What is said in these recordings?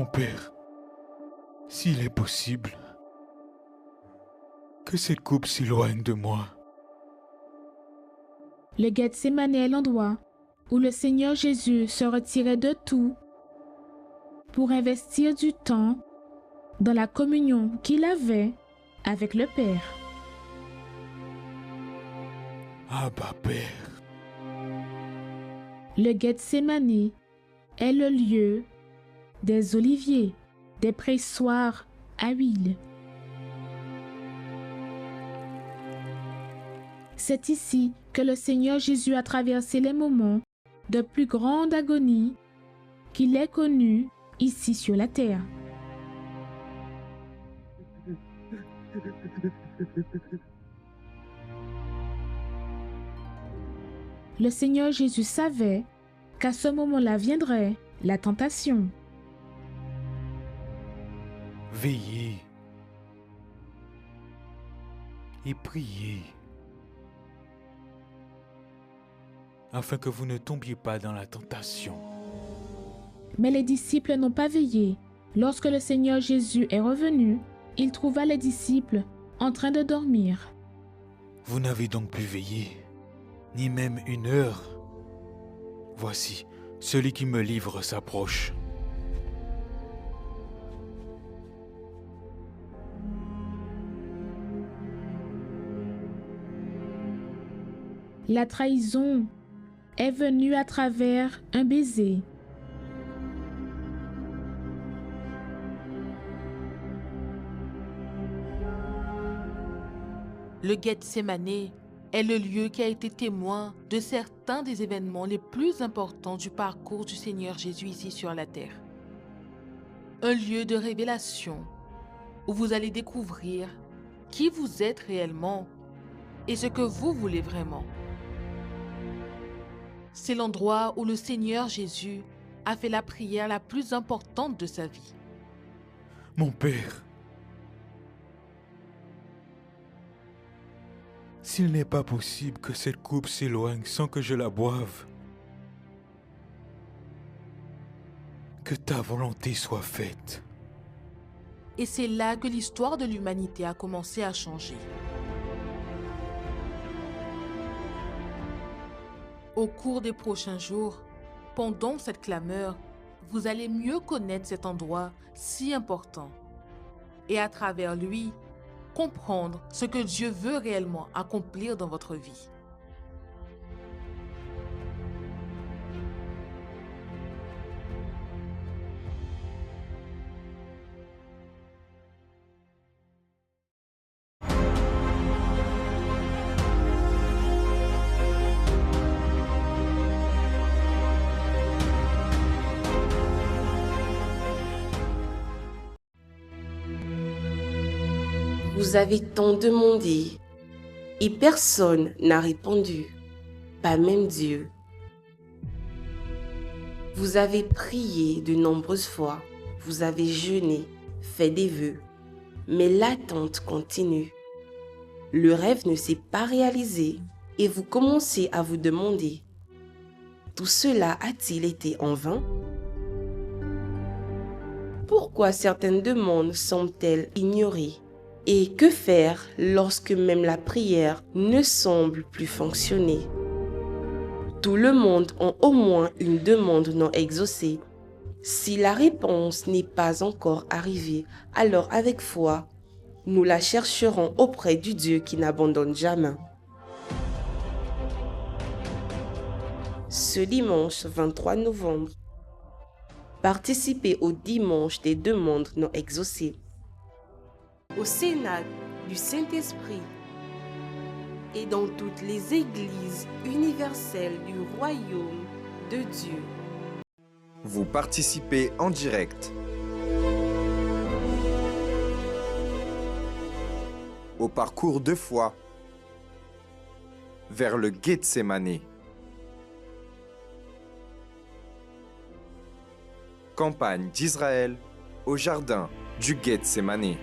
Mon Père, s'il est possible, que cette coupe s'éloigne de moi. Le Gethsémani est l'endroit où le Seigneur Jésus se retirait de tout pour investir du temps dans la communion qu'il avait avec le Père. Abba, Père. Le Gethsémani est le lieu des oliviers, des pressoirs à huile. C'est ici que le Seigneur Jésus a traversé les moments de plus grande agonie qu'il ait connus ici sur la terre. Le Seigneur Jésus savait qu'à ce moment-là viendrait la tentation. Veillez et priez afin que vous ne tombiez pas dans la tentation. Mais les disciples n'ont pas veillé. Lorsque le Seigneur Jésus est revenu, il trouva les disciples en train de dormir. Vous n'avez donc plus veillé, ni même une heure. Voici, celui qui me livre s'approche. La trahison est venue à travers un baiser. Le Gethsémani est le lieu qui a été témoin de certains des événements les plus importants du parcours du Seigneur Jésus ici sur la terre. Un lieu de révélation où vous allez découvrir qui vous êtes réellement et ce que vous voulez vraiment. C'est l'endroit où le Seigneur Jésus a fait la prière la plus importante de sa vie. Mon Père, s'il n'est pas possible que cette coupe s'éloigne sans que je la boive, que ta volonté soit faite. Et c'est là que l'histoire de l'humanité a commencé à changer. Au cours des prochains jours, pendant cette clameur, vous allez mieux connaître cet endroit si important et à travers lui, comprendre ce que Dieu veut réellement accomplir dans votre vie. Vous avez tant demandé et personne n'a répondu, pas même Dieu. Vous avez prié de nombreuses fois, vous avez jeûné, fait des vœux, mais l'attente continue. Le rêve ne s'est pas réalisé et vous commencez à vous demander, tout cela a-t-il été en vain? Pourquoi certaines demandes semblent-elles ignorées? Et que faire lorsque même la prière ne semble plus fonctionner? Tout le monde a au moins une demande non exaucée. Si la réponse n'est pas encore arrivée, alors avec foi, nous la chercherons auprès du Dieu qui n'abandonne jamais. Ce dimanche 23 novembre, participez au dimanche des demandes non exaucées. Au Sénat du Saint-Esprit et dans toutes les églises universelles du royaume de Dieu. Vous participez en direct au parcours de foi vers le Gethsémani. Campagne d'Israël au jardin du Gethsémani.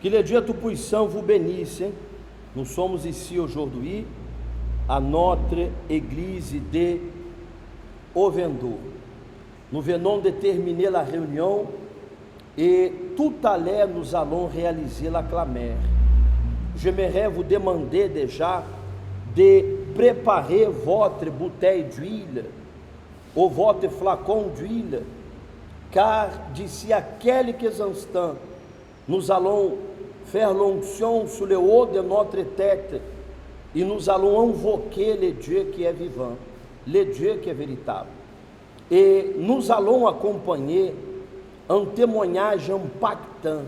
Que le Dieu Tout-Puissant vous bénisse. Nous sommes ici aujourd'hui à notre église de Ovendo. Nous venons de terminer la réunion et tout à l'heure nous allons réaliser la clamère. J'aimerais vous demander déjà de préparer votre bouteille d'huile ou votre flacon d'huile, car d'ici à quelques instants, nous allons faire l'onction sur le haut de notre tête et nous allons invoquer le Dieu qui est vivant, le Dieu qui est véritable. Et nous allons acompanher un témoignage impactant,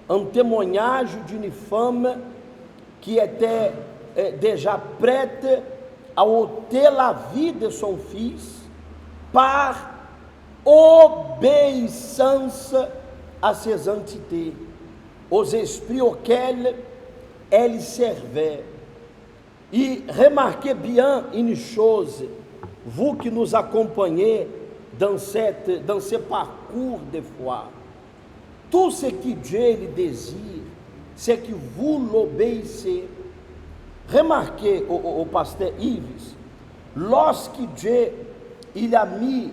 un témoignage d'une femme qui était déjà prête à ôter la vie de son fils par obéissance à ces entités, aux esprits auxquels elle servait. Et remarquez bien une chose, vous qui nous accompagnez dans ce parcours de foi, tout ce que Dieu lui désire, c'est que vous l'obéissez. Remarquez au pasteur Yves, lorsque Dieu il a mis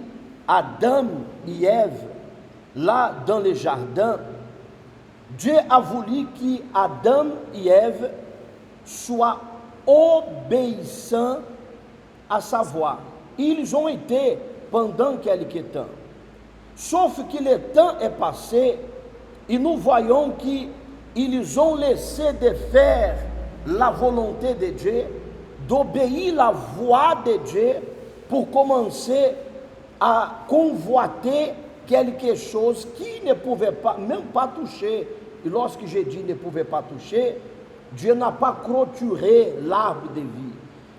Adam et Ève là dans le jardin, Dieu a voulu que Adam et Ève soient obéissants à sa voix. Ils ont été pendant quelque temps. Sauf que le temps est passé et nous voyons qu'ils ont laissé de faire la volonté de Dieu, d'obéir la voix de Dieu pour commencer à convoiter quelque chose qui ne pouvait pas, même pas toucher. Et lorsque je dis ne pouvait pas toucher, Dieu n'a pas clôturé l'arbre de vie.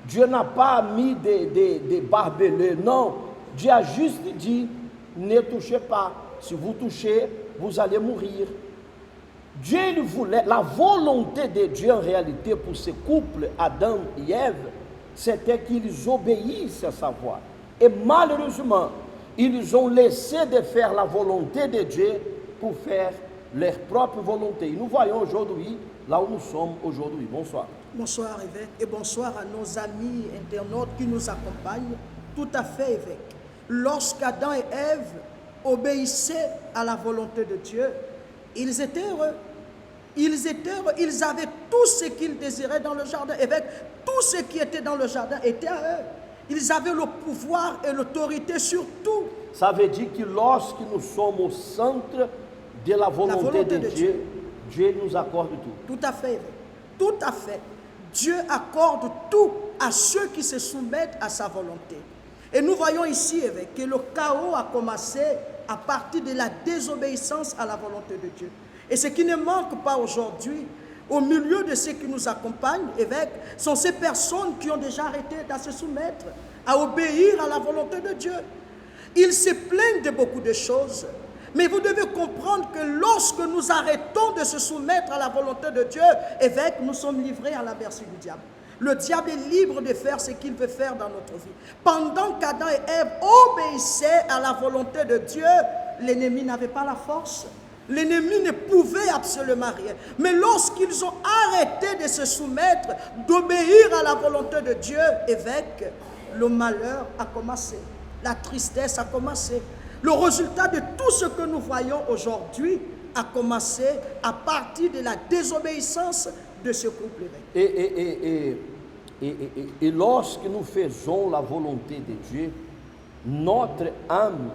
Dieu n'a pas mis des barbelés. Non, Dieu a juste dit, ne touchez pas. Si vous touchez, vous allez mourir. Dieu il voulait, la volonté de Dieu en réalité pour ce couple, Adam et Ève, c'était qu'ils obéissent à sa voix. Et malheureusement, ils ont laissé de faire la volonté de Dieu pour faire leur propre volonté. Et nous voyons aujourd'hui, là où nous sommes aujourd'hui. Bonsoir. Bonsoir évêque et bonsoir à nos amis internautes qui nous accompagnent. Tout à fait évêque. Lorsqu'Adam et Ève obéissaient à la volonté de Dieu, ils étaient heureux. Ils étaient heureux. Ils avaient tout ce qu'ils désiraient dans le jardin. Évêque, tout ce qui était dans le jardin était à eux. Ils avaient le pouvoir et l'autorité sur tout. Ça veut dire que lorsque nous sommes au centre de la volonté de Dieu, Dieu nous accorde tout. Tout à fait, évêque. Tout à fait. Dieu accorde tout à ceux qui se soumettent à sa volonté. Et nous voyons ici, évêque, que le chaos a commencé à partir de la désobéissance à la volonté de Dieu. Et ce qui ne manque pas aujourd'hui, au milieu de ceux qui nous accompagnent, évêque, sont ces personnes qui ont déjà arrêté de se soumettre, à obéir à la volonté de Dieu. Ils se plaignent de beaucoup de choses. Mais vous devez comprendre que lorsque nous arrêtons de se soumettre à la volonté de Dieu, évêque, nous sommes livrés à la merci du diable. Le diable est libre de faire ce qu'il veut faire dans notre vie. Pendant qu'Adam et Ève obéissaient à la volonté de Dieu, l'ennemi n'avait pas la force. L'ennemi ne pouvait absolument rien. Mais lorsqu'ils ont arrêté de se soumettre, d'obéir à la volonté de Dieu, évêque, le malheur a commencé. La tristesse a commencé. Le résultat de tout ce que nous voyons aujourd'hui a commencé à partir de la désobéissance de ce couple. Et lorsque nous faisons la volonté de Dieu, notre âme,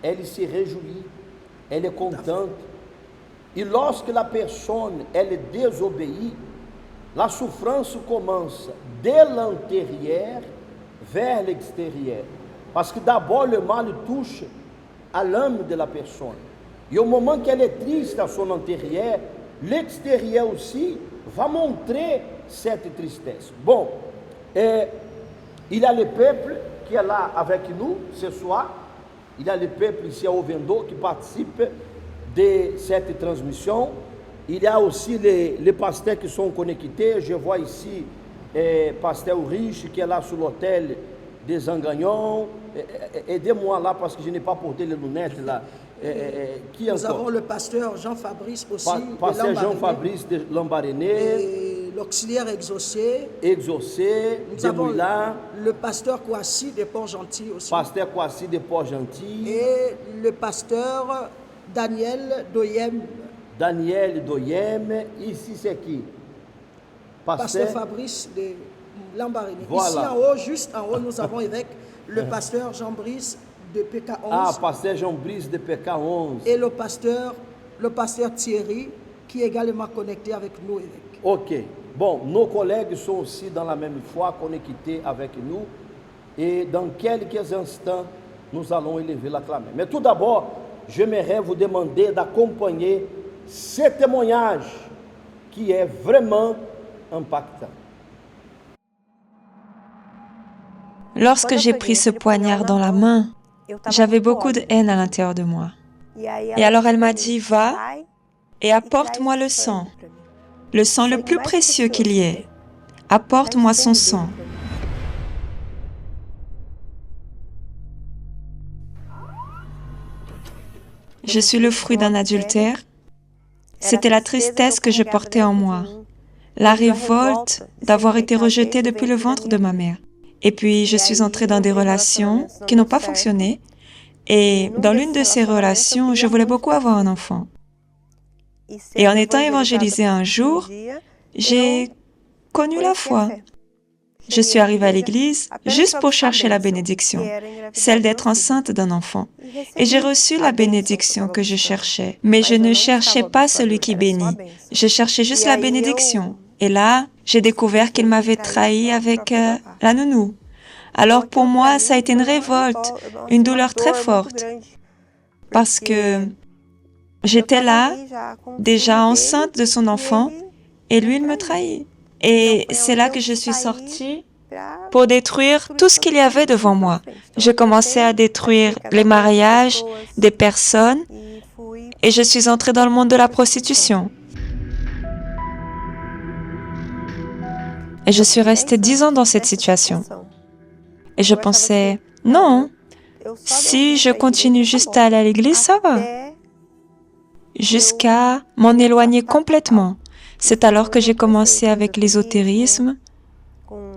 elle se réjouit, elle est contente. Et lorsque la personne, elle désobéit, la souffrance commence de l'intérieur vers l'extérieur. Parce que d'abord le mal touche à l'âme de la personne. Et au moment qu'elle est triste à son intérieur, l'extérieur aussi va montrer cette tristesse. Bon, il y a le peuple qui est là avec nous ce soir. Il y a le peuple ici à Ovendo qui participe de cette transmission. Il y a aussi les pasteurs qui sont connectés. Je vois ici pasteur Ulrich qui est là sur l'hôtel des Engagnons. Aidez-moi là parce que je n'ai pas porté les lunettes là. Nous avons le pasteur Jean-Fabrice aussi. Pasteur Jean-Fabrice de Lambaréné. Et l'auxiliaire exaucé. Exaucé, Nous avons Demouila, le pasteur Kouassi de Port-Gentil aussi. pasteur Kwasi de Port-Gentil, Et le pasteur Daniel Doyem. Daniel Doyem. Ici, c'est qui? Pasteur Fabrice de Lambaréné. Voilà. Ici en haut, juste en haut, nous avons avec le pasteur Jean-Brice de PK11 Ah, pasteur Jean-Brice de PK11. et le pasteur Thierry qui est également connecté avec nous. Ok. Bon, nos collègues sont aussi dans la même foi, connectés avec nous. Et dans quelques instants, nous allons élever la clameur. Mais tout d'abord, j'aimerais vous demander d'accompagner ce témoignage qui est vraiment impactant. Lorsque j'ai pris ce poignard dans la main, j'avais beaucoup de haine à l'intérieur de moi. Et alors elle m'a dit, va et apporte-moi le sang le plus précieux qu'il y ait. Apporte-moi son sang. Je suis le fruit d'un adultère. C'était la tristesse que je portais en moi, la révolte d'avoir été rejetée depuis le ventre de ma mère. Et puis, je suis entrée dans des relations qui n'ont pas fonctionné. Et dans l'une de ces relations, je voulais beaucoup avoir un enfant. Et en étant évangélisée un jour, j'ai connu la foi. Je suis arrivée à l'église juste pour chercher la bénédiction, celle d'être enceinte d'un enfant. Et j'ai reçu la bénédiction que je cherchais. Mais je ne cherchais pas celui qui bénit. Je cherchais juste la bénédiction. Et là, j'ai découvert qu'il m'avait trahi avec la nounou. Alors pour moi, ça a été une révolte, une douleur très forte. Parce que j'étais là, déjà enceinte de son enfant, et lui, il me trahit. Et c'est là que je suis sortie pour détruire tout ce qu'il y avait devant moi. Je commençais à détruire les mariages des personnes et je suis entrée dans le monde de la prostitution. Et je suis restée 10 ans dans cette situation. Et je pensais, non, si je continue juste à aller à l'église, ça va. Jusqu'à m'en éloigner complètement. C'est alors que j'ai commencé avec l'ésotérisme,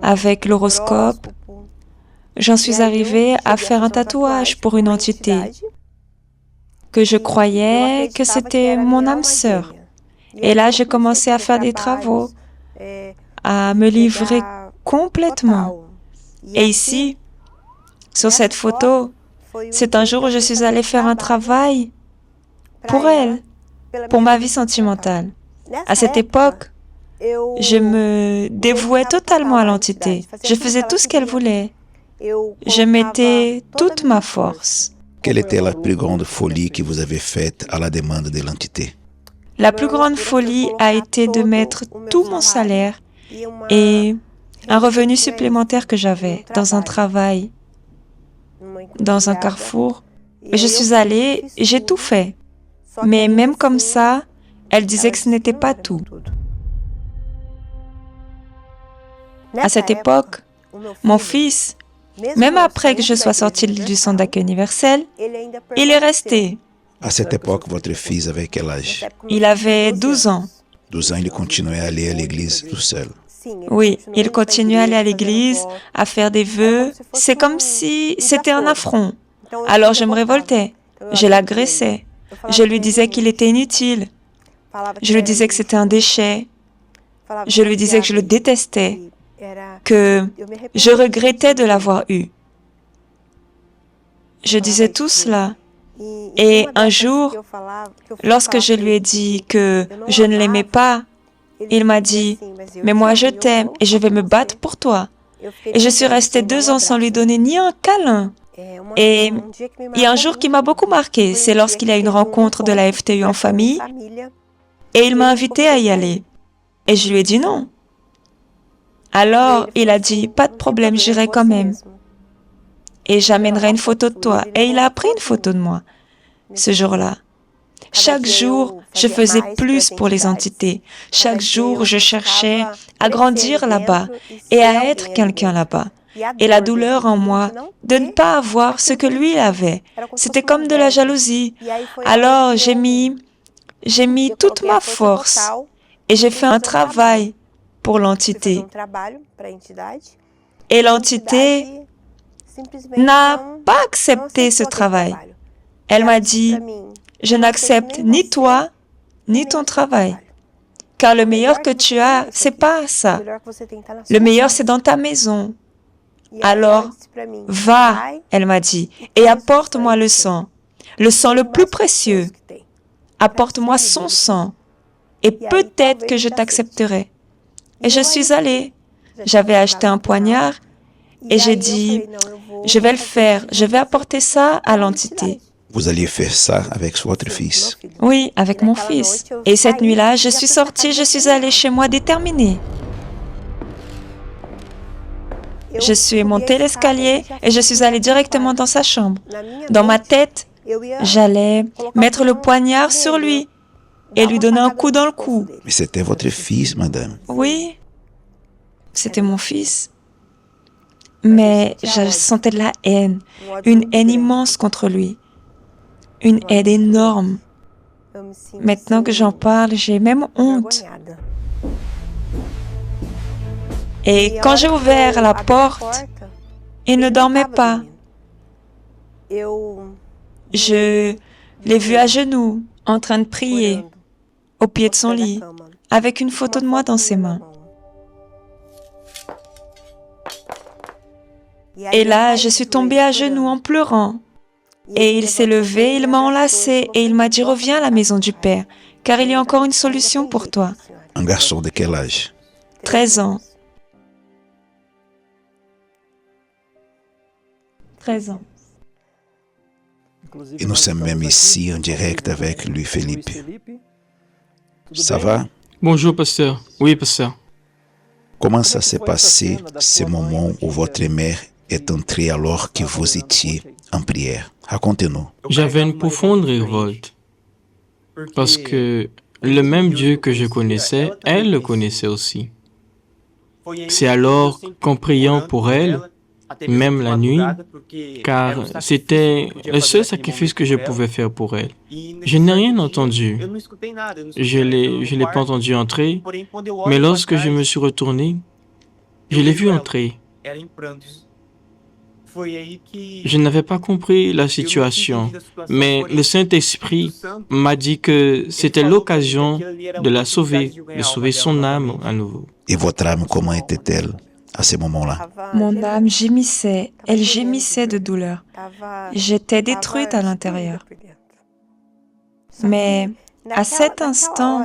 avec l'horoscope. J'en suis arrivée à faire un tatouage pour une entité que je croyais que c'était mon âme sœur. Et là, j'ai commencé à faire des travaux, à me livrer complètement. Et ici, sur cette photo, c'est un jour où je suis allée faire un travail pour elle, pour ma vie sentimentale. À cette époque, je me dévouais totalement à l'entité. Je faisais tout ce qu'elle voulait. Je mettais toute ma force. Quelle était la plus grande folie que vous avez faite à la demande de l'entité? La plus grande folie a été de mettre tout mon salaire et un revenu supplémentaire que j'avais dans un travail, dans un carrefour. Et je suis allée et j'ai tout fait. Mais même comme ça, elle disait que ce n'était pas tout. À cette époque, mon fils, même après que je sois sortie du centre d'accueil universel, il est resté. À cette époque, votre fils avait quel âge? Il avait 12 ans. 12 ans, il continuait à aller à l'église tout seul. Oui, il continuait à aller à l'église, à faire des vœux. C'est comme si c'était un affront. Alors je me révoltais, je l'agressais, je lui disais qu'il était inutile, je lui disais que c'était un déchet, je lui disais que je le détestais, que je regrettais de l'avoir eu. Je disais tout cela. Et un jour, lorsque je lui ai dit que je ne l'aimais pas, il m'a dit, « Mais moi je t'aime et je vais me battre pour toi. » Et je suis restée 2 ans sans lui donner ni un câlin. Et il y a un jour qui m'a beaucoup marqué, c'est lorsqu'il y a une rencontre de la FTU en famille, et il m'a invité à y aller. Et je lui ai dit non. Alors, il a dit, pas de problème, j'irai quand même. Et j'amènerai une photo de toi. Et il a pris une photo de moi, ce jour-là. Chaque jour, je faisais plus pour les entités. Chaque jour, je cherchais à grandir là-bas et à être quelqu'un là-bas. Et la douleur en moi de ne pas avoir ce que lui avait, c'était comme de la jalousie. Alors, j'ai mis toute ma force et j'ai fait un travail pour l'entité. Et l'entité n'a pas accepté ce travail. Elle m'a dit, je n'accepte ni toi, ni ton travail. Car le meilleur que tu as, c'est pas ça. Le meilleur, c'est dans ta maison. Alors, va, elle m'a dit, et apporte-moi le sang le plus précieux. Apporte-moi son sang, et peut-être que je t'accepterai. Et je suis allée. J'avais acheté un poignard, et j'ai dit, je vais le faire, je vais apporter ça à l'entité. Vous alliez faire ça avec votre fils. Oui, avec mon fils. Et cette nuit-là, je suis sortie, je suis allée chez moi déterminée. Je suis montée l'escalier et je suis allée directement dans sa chambre. Dans ma tête, j'allais mettre le poignard sur lui et lui donner un coup dans le cou. Mais c'était votre fils, madame. Oui, c'était mon fils. Mais je sentais de la haine, une haine immense contre lui. Une haine énorme. Maintenant que j'en parle, j'ai même honte. Et quand j'ai ouvert la porte, il ne dormait pas. Je l'ai vu à genoux, en train de prier, au pied de son lit, avec une photo de moi dans ses mains. Et là, je suis tombée à genoux en pleurant. Et il s'est levé, il m'a enlacée et il m'a dit « Reviens à la maison du Père, car il y a encore une solution pour toi. » Un garçon de quel âge? 13 ans. 13 ans. Et nous sommes même ici en direct avec lui, Philippe. Ça va? Bonjour, pasteur. Oui, pasteur. Comment ça s'est passé, ce moment où votre mère est entrée alors que vous étiez en prière? Racontez-nous. J'avais une profonde révolte parce que le même Dieu que je connaissais, elle le connaissait aussi. C'est alors qu'en priant pour elle, même la nuit, car c'était le seul sacrifice que je pouvais faire pour elle. Je n'ai rien entendu. Je l'ai pas entendu entrer, mais lorsque je me suis retourné, je l'ai vu entrer. Je n'avais pas compris la situation, mais le Saint-Esprit m'a dit que c'était l'occasion de la sauver, de sauver son âme à nouveau. Et votre âme, comment était-elle à ce moment-là? Mon âme gémissait, elle gémissait de douleur. J'étais détruite à l'intérieur. Mais à cet instant,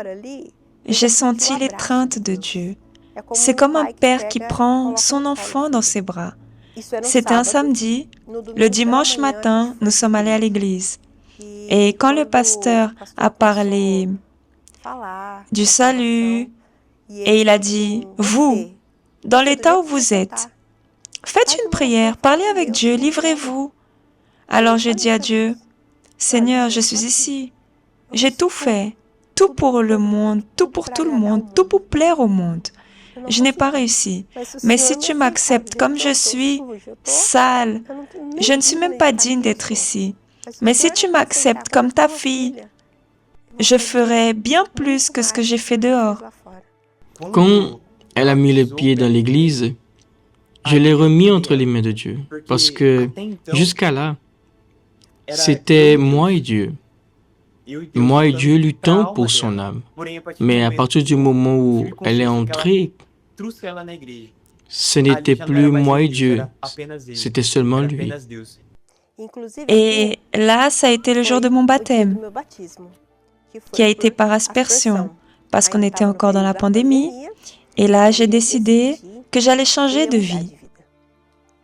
j'ai senti l'étreinte de Dieu. C'est comme un père qui prend son enfant dans ses bras. C'était un samedi. Le dimanche matin, nous sommes allés à l'église. Et quand le pasteur a parlé du salut, et il a dit, vous, dans l'état où vous êtes, faites une prière, parlez avec Dieu, livrez-vous. Alors j'ai dit à Dieu, Seigneur, je suis ici. J'ai tout fait, tout pour le monde, tout pour tout le monde, tout pour plaire au monde. Je n'ai pas réussi. Mais si tu m'acceptes comme je suis, sale, je ne suis même pas digne d'être ici. Mais si tu m'acceptes comme ta fille, je ferai bien plus que ce que j'ai fait dehors. Quand elle a mis les pieds dans l'église, je l'ai remis entre les mains de Dieu. Parce que jusqu'à là, c'était moi et Dieu. Moi et Dieu luttons pour son âme. Mais à partir du moment où elle est entrée, ce n'était plus moi et Dieu, c'était seulement lui. Et là, ça a été le jour de mon baptême, qui a été par aspersion, parce qu'on était encore dans la pandémie. Et là, j'ai décidé que j'allais changer de vie,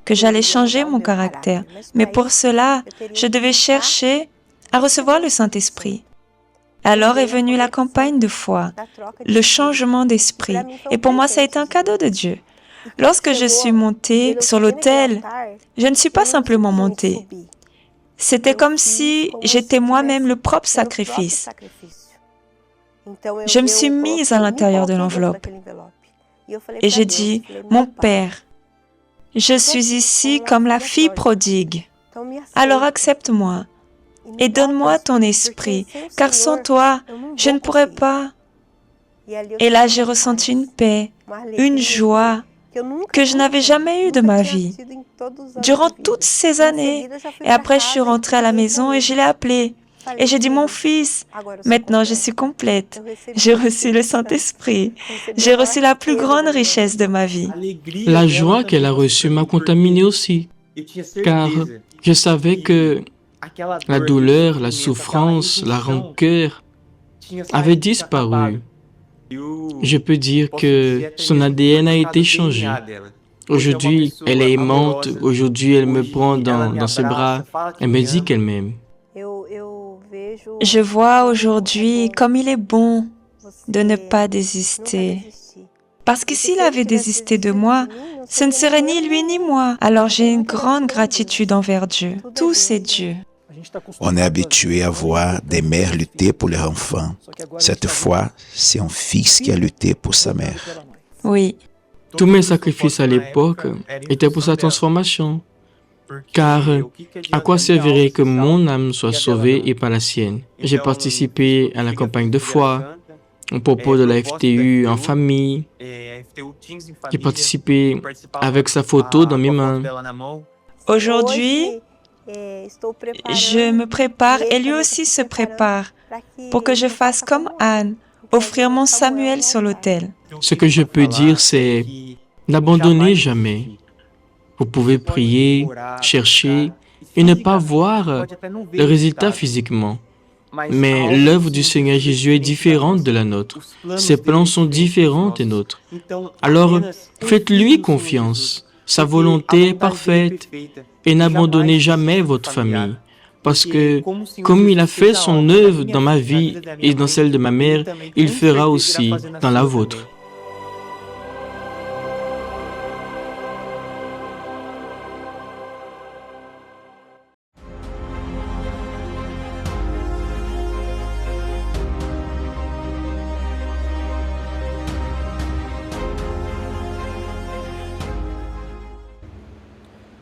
que j'allais changer mon caractère. Mais pour cela, je devais chercher à recevoir le Saint-Esprit. Alors est venue la campagne de foi, le changement d'esprit. Et pour moi, ça a été un cadeau de Dieu. Lorsque je suis montée sur l'autel, je ne suis pas simplement montée. C'était comme si j'étais moi-même le propre sacrifice. Je me suis mise à l'intérieur de l'enveloppe. Et j'ai dit, mon Père, je suis ici comme la fille prodigue. Alors accepte-moi et donne-moi ton esprit, car sans toi, je ne pourrais pas. Et là, j'ai ressenti une paix, une joie que je n'avais jamais eue de ma vie. Durant toutes ces années, et après je suis rentrée à la maison et je l'ai appelé. Et j'ai dit, mon fils, maintenant je suis complète. J'ai reçu le Saint-Esprit. J'ai reçu la plus grande richesse de ma vie. La joie qu'elle a reçue m'a contaminé aussi, car je savais que la douleur, la souffrance, la rancœur avaient disparu. Je peux dire que son ADN a été changé. Aujourd'hui, elle est aimante. Aujourd'hui, elle me prend dans ses bras. Elle me dit qu'elle m'aime. Je vois aujourd'hui comme il est bon de ne pas désister. Parce que s'il avait désisté de moi, ce ne serait ni lui ni moi. Alors j'ai une grande gratitude envers Dieu. Tout c'est Dieu. On est habitué à voir des mères lutter pour leurs enfants. Cette fois, c'est un fils qui a lutté pour sa mère. Oui. Tous mes sacrifices à l'époque étaient pour sa transformation. Car à quoi servirait que mon âme soit sauvée et pas la sienne? J'ai participé à la campagne de foi, au propos de la FTU en famille. J'ai participé avec sa photo dans mes mains. Aujourd'hui, je me prépare et lui aussi se prépare pour que je fasse comme Anne, offrir mon Samuel sur l'autel. Ce que je peux dire, c'est n'abandonnez jamais. Vous pouvez prier, chercher et ne pas voir le résultat physiquement. Mais l'œuvre du Seigneur Jésus est différente de la nôtre. Ses plans sont différents des nôtres. Alors, faites-lui confiance. Sa volonté est parfaite et n'abandonnez jamais votre famille. Parce que, comme il a fait son œuvre dans ma vie et dans celle de ma mère, il fera aussi dans la vôtre.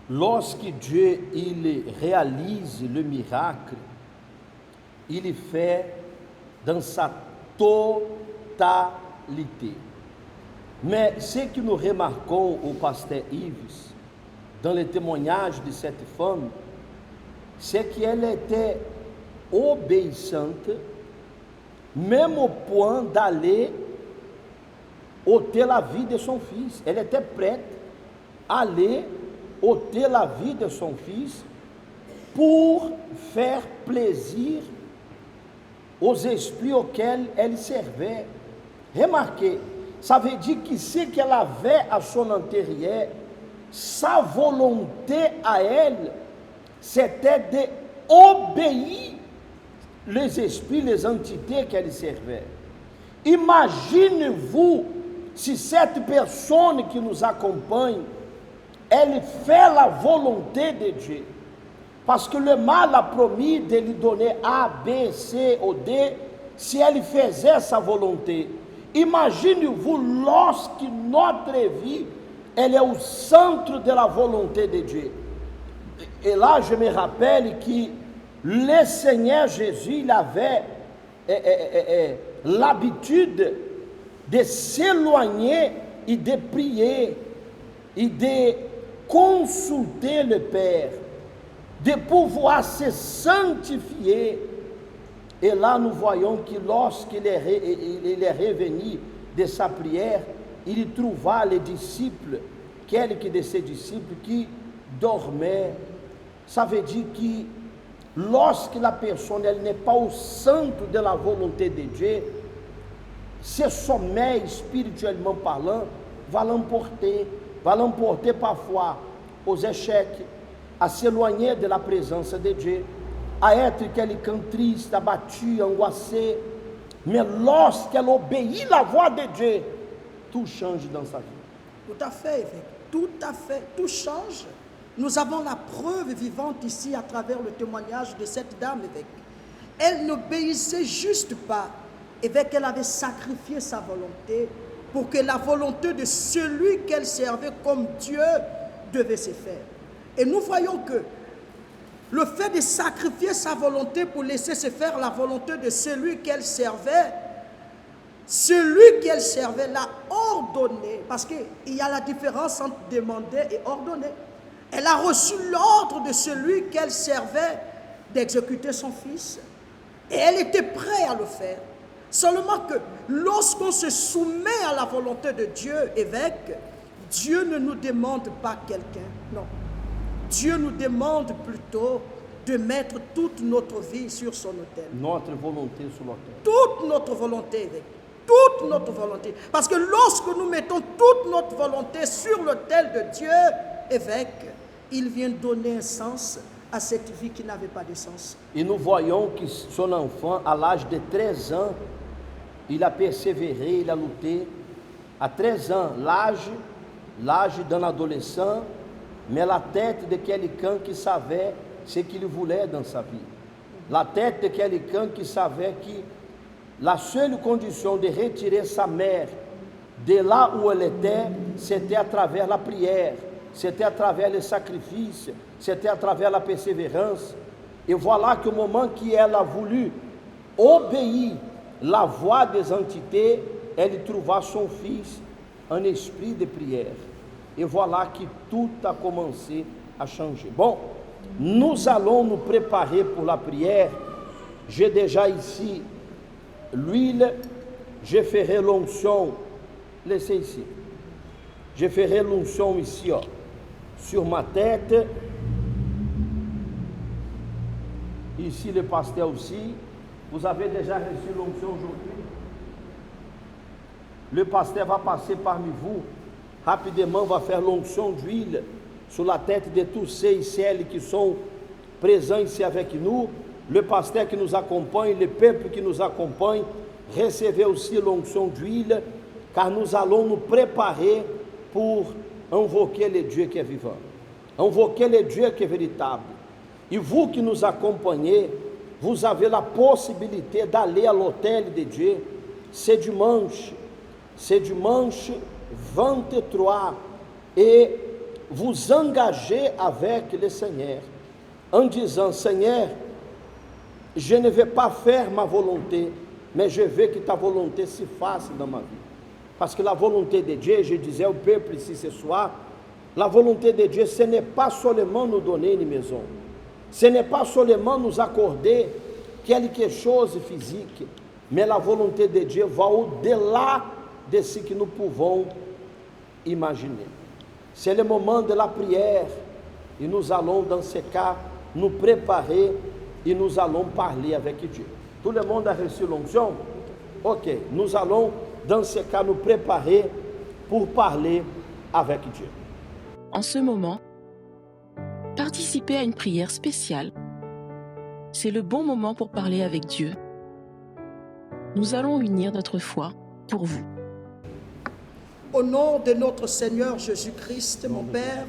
Lorsque Dieu il réalise le miracle, il fait dans sa totalité. Mais ce que nous remarquons au pasteur Yves, dans le témoignage de cette femme, c'est qu'elle était obéissante, même au point d'aller ôter la vie de son fils. Elle était prête à aller ôter la vie de son fils pour faire plaisir aux esprits auxquels elle servait. Remarquez, ça veut dire que ce qu'elle avait à son intérieur, sa volonté à elle, c'était d'obéir les esprits, les entités qu'elle servait. Imaginez-vous si cette personne qui nous accompagne, elle fait la volonté de Dieu. Parce que le mal a promis de lui donner A, B, C ou D si elle faisait sa volonté. Imaginez-vous lorsque notre vie, elle est au centre de la volonté de Dieu. Et là, je me rappelle que le Seigneur Jésus, il avait l'habitude de s'éloigner et de prier et de consulter le Père, de pouvoir se sanctifier. Et là, nous voyons que lorsqu'il est revenu de sa prière, il trouva les disciples, quelques de ses disciples qui dormaient. Ça veut dire que lorsque la personne elle n'est pas au centre de la volonté de Dieu, ce sommeil, spirituellement parlant, va l'emporter parfois aux échecs, à s'éloigner de la présence de Dieu, à être quelqu'un triste, abattu, angoissé. Mais lorsqu'elle obéit la voix de Dieu, tout change dans sa vie. Tout à fait, évêque. Tout à fait. Tout change. Nous avons la preuve vivante ici à travers le témoignage de cette dame, évêque. Elle n'obéissait juste pas. Évêque, elle avait sacrifié sa volonté pour que la volonté de celui qu'elle servait comme Dieu devait se faire. Et nous voyons que le fait de sacrifier sa volonté pour laisser se faire la volonté de celui qu'elle servait celui qu'elle servait l'a ordonné, parce qu'il y a la différence entre demander et ordonner. Elle a reçu l'ordre de celui qu'elle servait d'exécuter son fils. Et elle était prête à le faire. Seulement que lorsqu'on se soumet à la volonté de Dieu, évêque, Dieu ne nous demande pas quelqu'un, non. Dieu nous demande plutôt de mettre toute notre vie sur son autel. Notre volonté sur l'autel. Toute notre volonté, évêque. Toute notre volonté. Parce que lorsque nous mettons toute notre volonté sur l'autel de Dieu, évêque, il vient donner un sens à cette vie qui n'avait pas de sens. Et nous voyons que son enfant, à l'âge de 13 ans, il a persévéré, il a lutté. À 13 ans, l'âge d'un adolescent, mais la tête de quelqu'un qui savait ce qu'il voulait dans sa vie. La tête de quelqu'un qui savait que la seule condition de retirer sa mère de là où elle était, c'était à travers la prière, c'était à travers le sacrifice, c'était à travers la persévérance. Et voilà qu'au moment qu'elle a voulu obéir la voix des entités, elle trouva son fils un esprit de prière. Et voilà que tout a commencé à changer. Bon, nous allons nous préparer pour la prière. J'ai déjà ici l'huile, je ferai l'onction, laissez ici. Je ferai l'onction ici, sur ma tête. Ici le pasteur aussi. Vous avez déjà reçu l'onction aujourd'hui? Le pasteur va passer parmi vous, rapidement va faire l'onction d'huile sur la tête de tous ceux et celles qui sont présents ici avec nous. Le pasteur qui nous accompagne, le peuple qui nous accompagne, recevez aussi l'onction d'huile, car nous allons nous préparer pour invoquer le Dieu qui est vivant, invoquer le Dieu qui est véritable. Et vous qui nous accompagnez, vous avez la possibilité d'aller à l'autel de Dieu. C'est dimanche 23, et vous engagez avec le Seigneur, en disant: Seigneur, je ne vais pas faire ma volonté, mais je veux que ta volonté se fasse dans ma vie. Parce que la volonté de Dieu, je disais au peuple ici ce soir, la volonté de Dieu, ce n'est pas seulement nous donner une maison, ce n'est pas seulement nous accorder quelque chose physique, mais la volonté de Dieu va au-delà de ce que nous pouvons imaginer. C'est le moment de la prière, et nous allons dans ce cas nous préparer et nous allons parler avec Dieu. Tout le monde a reçu l'onction? Ok, nous allons dans ce cas nous préparer pour parler avec Dieu. En ce moment, participez à une prière spéciale. C'est le bon moment pour parler avec Dieu. Nous allons unir notre foi pour vous. Au nom de notre Seigneur Jésus-Christ, mon Père,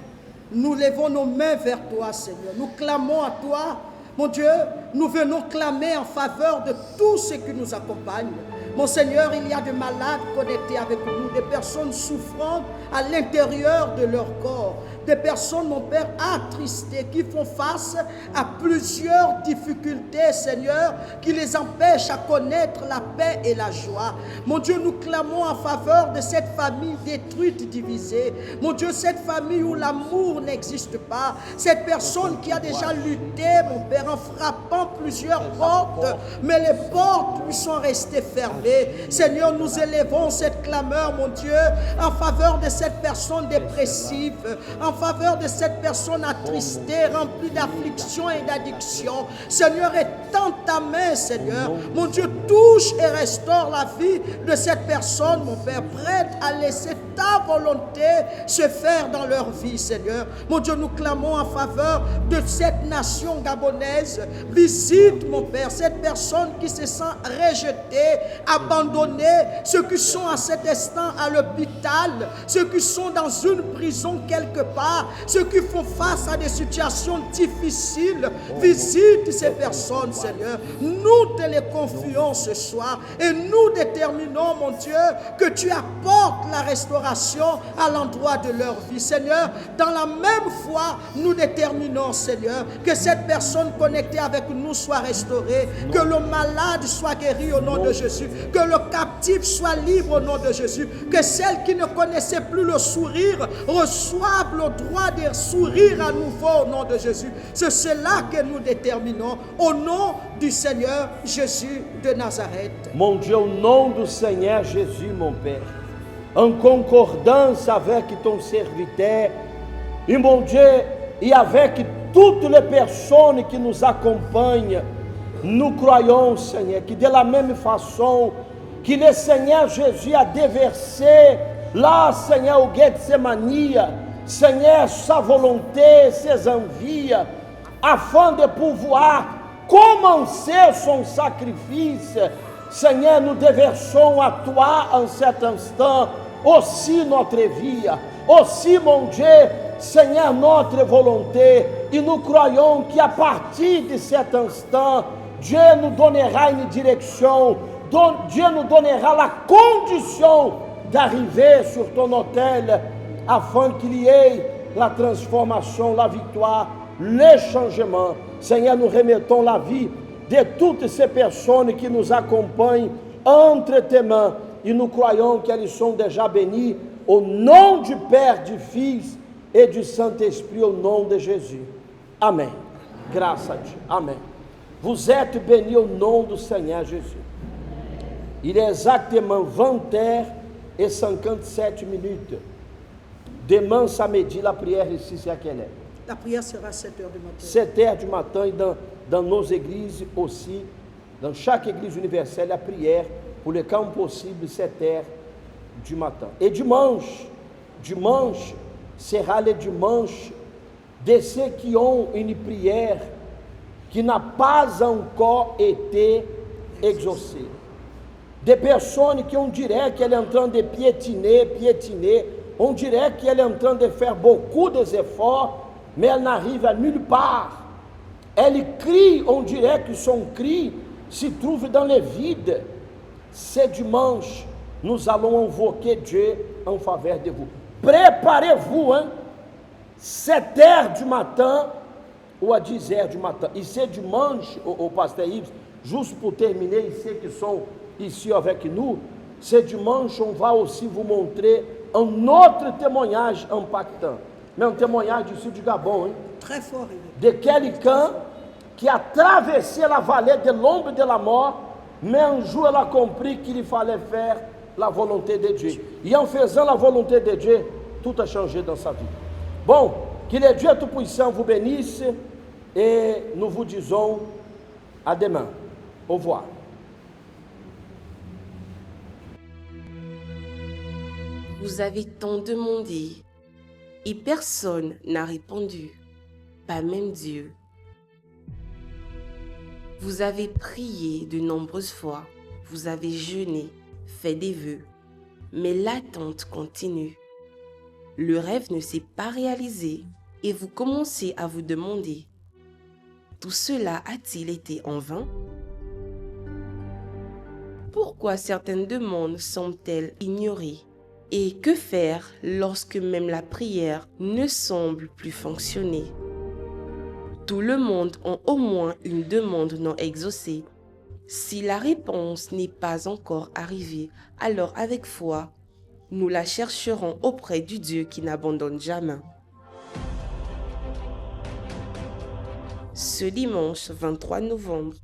nous levons nos mains vers toi, Seigneur. Nous clamons à toi, mon Dieu, nous venons clamer en faveur de tous ceux qui nous accompagnent. Mon Seigneur, il y a des malades connectés avec nous, des personnes souffrant à l'intérieur de leur corps, des personnes, mon Père, attristées, qui font face à plusieurs difficultés, Seigneur, qui les empêchent à connaître la paix et la joie. Mon Dieu, nous clamons en faveur de cette famille détruite, divisée. Mon Dieu, cette famille où l'amour n'existe pas, cette personne qui a déjà lutté, mon Père, en frappant plusieurs portes, mais les portes lui sont restées fermées. Seigneur, nous élevons cette clameur, mon Dieu, en faveur de cette personne dépressive, en faveur de cette personne attristée, remplie d'affliction et d'addiction. Seigneur, étends ta main, Seigneur. Mon Dieu, touche et restaure la vie de cette personne, mon Père, prête à laisser ta volonté se faire dans leur vie, Seigneur. Mon Dieu, nous clamons en faveur de cette nation gabonaise. Visite, mon Père, cette personne qui se sent rejetée, abandonnés, ceux qui sont à cet instant à l'hôpital, ceux qui sont dans une prison quelque part, ceux qui font face à des situations difficiles. Visite ces personnes, Seigneur. Nous te les confions ce soir et nous de déterminons, mon Dieu, que tu apportes la restauration à l'endroit de leur vie. Seigneur, dans la même foi, nous déterminons, Seigneur, que cette personne connectée avec nous soit restaurée, que le malade soit guéri au nom de Jésus, que le captif soit libre au nom de Jésus, que celle qui ne connaissait plus le sourire reçoive le droit de sourire à nouveau au nom de Jésus. C'est cela que nous déterminons au nom du Seigneur Jésus de Nazareth. Mon Dieu, au nom du Seigneur Jésus, mon Père, en concordance avec ton serviteur, et mon Dieu, et avec toutes les personnes qui nous accompagnent, nous croyons, Seigneur, que de la même façon que le Seigneur Jésus a déversé là, Seigneur, au Gethsemane, Seigneur, sa volonté, ses envies, afin de pouvoir commencer son sacrifice, Seigneur, nous déversons à toi en cet instant aussi notre vie, aussi, mon Dieu, Seigneur, notre volonté. Et nous croyons qu'à partir de cet instant, Dieu nous donnera une direction, Dieu nous donnera la condition d'arriver sur ton autel afin qu'il y ait la transformation, la victoire, le changement. Seigneur, nous remettons la vie de toutes ces personnes qui nous accompagnent entre tes mains et nous croyons qu'elles sont déjà bénies au nom du Père, du Fils et du Saint-Esprit, au nom de Jésus. Amen. Grâce à Dieu. Amen. Vous êtes bénis au nom du Seigneur Jésus. Il est exactement 20h57. Demain samedi, la prière ici, c'est à quelle heure? La prière sera à 7h du matin. 7h du matin et dans nos églises aussi, dans chaque église universelle, la prière pour le cas possible, 7h du matin. Et dimanche sera le dimanche de ceux qui ont une prière qui n'a pas encore été exaucée. Des personnes qui on dirait qu'elle est en train de piétiner, on dirait qu'elle est en train de faire beaucoup d'efforts, mais elle n'arrive à nulle part. Elle crie, on dirait que son cri se trouve dans le vide. Ce dimanche, nous allons invoquer Dieu en faveur de vous. Préparez-vous, 7h du matin ou à 10h du matin. Et ce dimanche, au pasteur Yves, juste pour terminer, ceux qui sont ici avec nous, ce dimanche, on va aussi vous montrer un autre témoignage impactant. Mais un témoignage du sud du Gabon, très fort, de quelqu'un qui a traversé la vallée de l'ombre de la mort, mais un jour elle a compris qu'il fallait faire la volonté de Dieu. Et en faisant la volonté de Dieu, tout a changé dans sa vie. Bon, que le Dieu Tout-Puissant vous bénisse et nous vous disons à demain. Au revoir. Vous avez tant demandé et personne n'a répondu, pas même Dieu. Vous avez prié de nombreuses fois, vous avez jeûné, fait des vœux, mais l'attente continue. Le rêve ne s'est pas réalisé et vous commencez à vous demander, tout cela a-t-il été en vain? Pourquoi certaines demandes semblent-elles ignorées? Et que faire lorsque même la prière ne semble plus fonctionner? Tout le monde a au moins une demande non exaucée. Si la réponse n'est pas encore arrivée, alors avec foi, nous la chercherons auprès du Dieu qui n'abandonne jamais. Ce dimanche 23 novembre,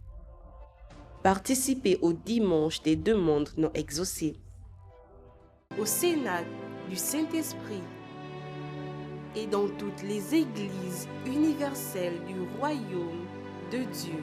participez au dimanche des demandes non exaucées. Au Sénat du Saint-Esprit et dans toutes les églises universelles du royaume de Dieu.